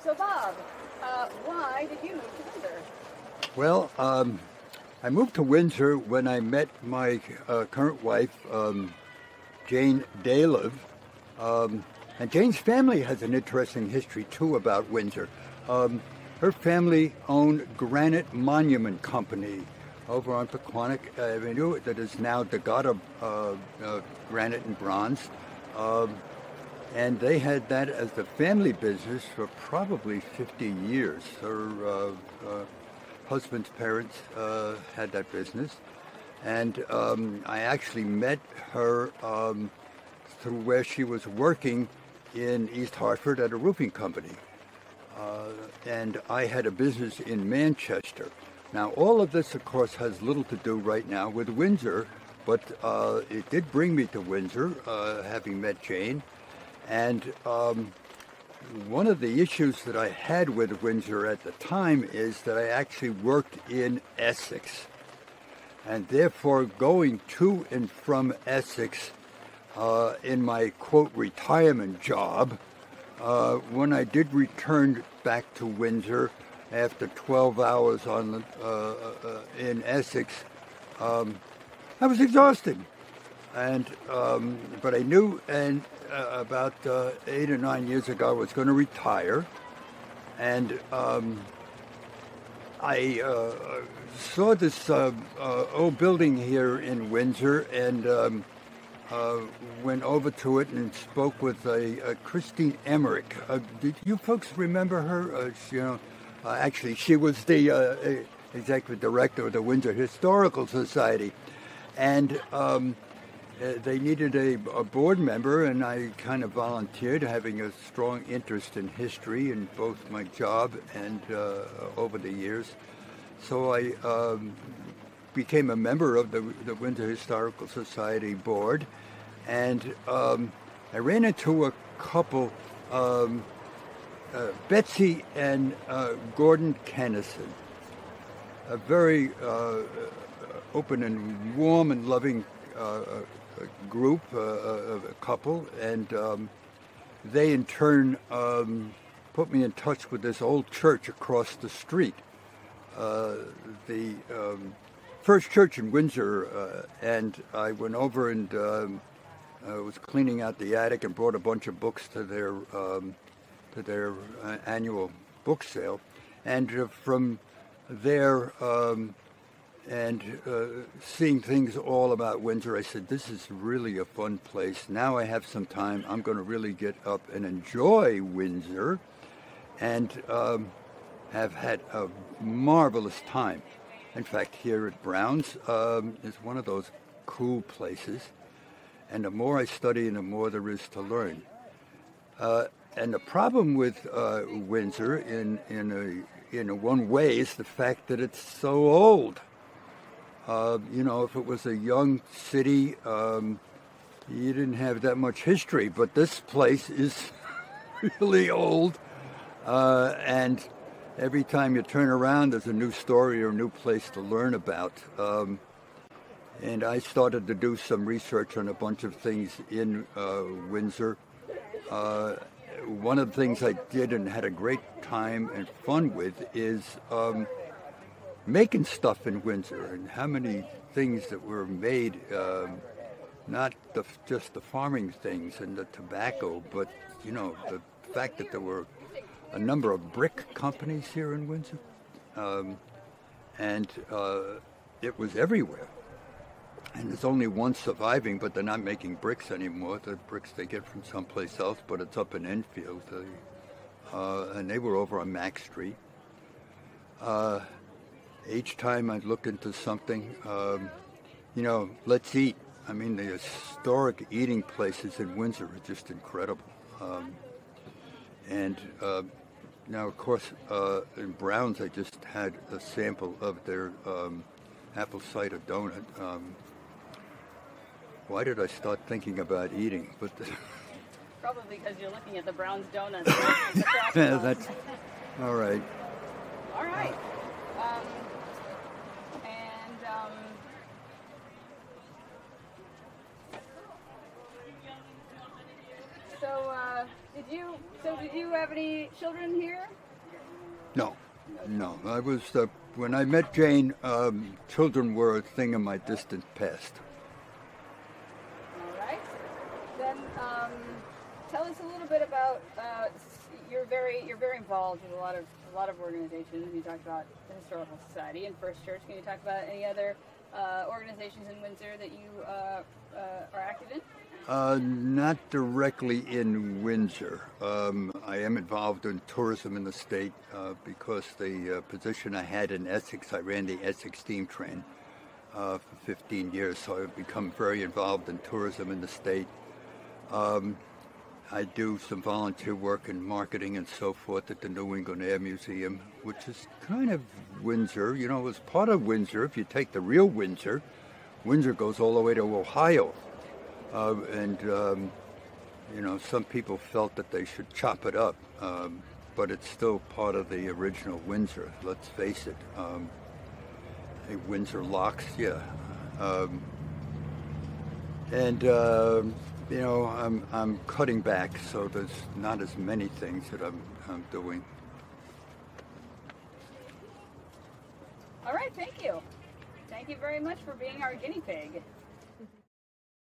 So Bob, why did you move to Windsor? Well, I moved to Windsor when I met my current wife, Jane Daliv. And Jane's family has an interesting history, too, about Windsor. Her family owned Granite Monument Company over on Pequannock Avenue that is now Degata Granite and Bronze. And they had that as the family business for probably 50 years. Her husband's parents had that business. And I actually met her through where she was working in East Hartford at a roofing company. And I had a business in Manchester. Now, all of this, of course, has little to do right now with Windsor, but it did bring me to Windsor, having met Jane. And one of the issues that I had with Windsor at the time is that I actually worked in Essex. And therefore, going to and from Essex in my, quote, retirement job, when I did return back to Windsor after 12 hours in Essex, I was exhausted. And but I knew, and about 8 or 9 years ago, I was going to retire. And I saw this old building here in Windsor, and went over to it and spoke with Christine Emmerich. Did you folks remember her? Actually, she was the executive director of the Windsor Historical Society, and they needed a board member, and I kind of volunteered, having a strong interest in history in both my job and over the years. So I became a member of the Windsor Historical Society board, and I ran into a couple, Betsy and Gordon Kennison, a very open and warm and loving group, a couple, and they in turn put me in touch with this old church across the street. The first church in Windsor, and I went over and was cleaning out the attic and brought a bunch of books to their annual book sale, and from there and seeing things all about Windsor, I said, this is really a fun place. Now I have some time. I'm going to really get up and enjoy Windsor, and have had a marvelous time. In fact, here at Brown's is one of those cool places. And the more I study, and the more there is to learn. And the problem with Windsor, in a one way, is the fact that it's so old. If it was a young city, you didn't have that much history. But this place is really old, and every time you turn around, there's a new story or a new place to learn about. And I started to do some research on a bunch of things in Windsor. One of the things I did and had a great time and fun with is making stuff in Windsor, and how many things that were made, not just the farming things and the tobacco, but, the fact that there were a number of brick companies here in Windsor. And it was everywhere. And there's only one surviving, but they're not making bricks anymore. The bricks they get from someplace else, but it's up in Enfield. And they were over on Mack Street. Each time I look into something, let's eat. I mean, the historic eating places in Windsor are just incredible. And now, of course, in Brown's, I just had a sample of their apple cider donut. Why did I start thinking about eating? But Probably because you're looking at the Brown's donuts. yeah, that's all right. All right. So did you have any children here? No, no. I was when I met Jane. Children were a thing in my distant past. All right. Then tell us a little bit about you're very involved with a lot of organizations. You talked about the Historical Society and First Church. Can you talk about any other organizations in Windsor that you are active in? Not directly in Windsor. I am involved in tourism in the state because the position I had in Essex, I ran the Essex steam train for 15 years, so I've become very involved in tourism in the state. I do some volunteer work in marketing and so forth at the New England Air Museum, which is kind of Windsor. You know, it's part of Windsor. If you take the real Windsor, Windsor goes all the way to Ohio. You know, some people felt that they should chop it up, but it's still part of the original Windsor, let's face it. Windsor locks, yeah. You know, I'm cutting back, so there's not as many things that I'm doing. All right, thank you. Thank you very much for being our guinea pig.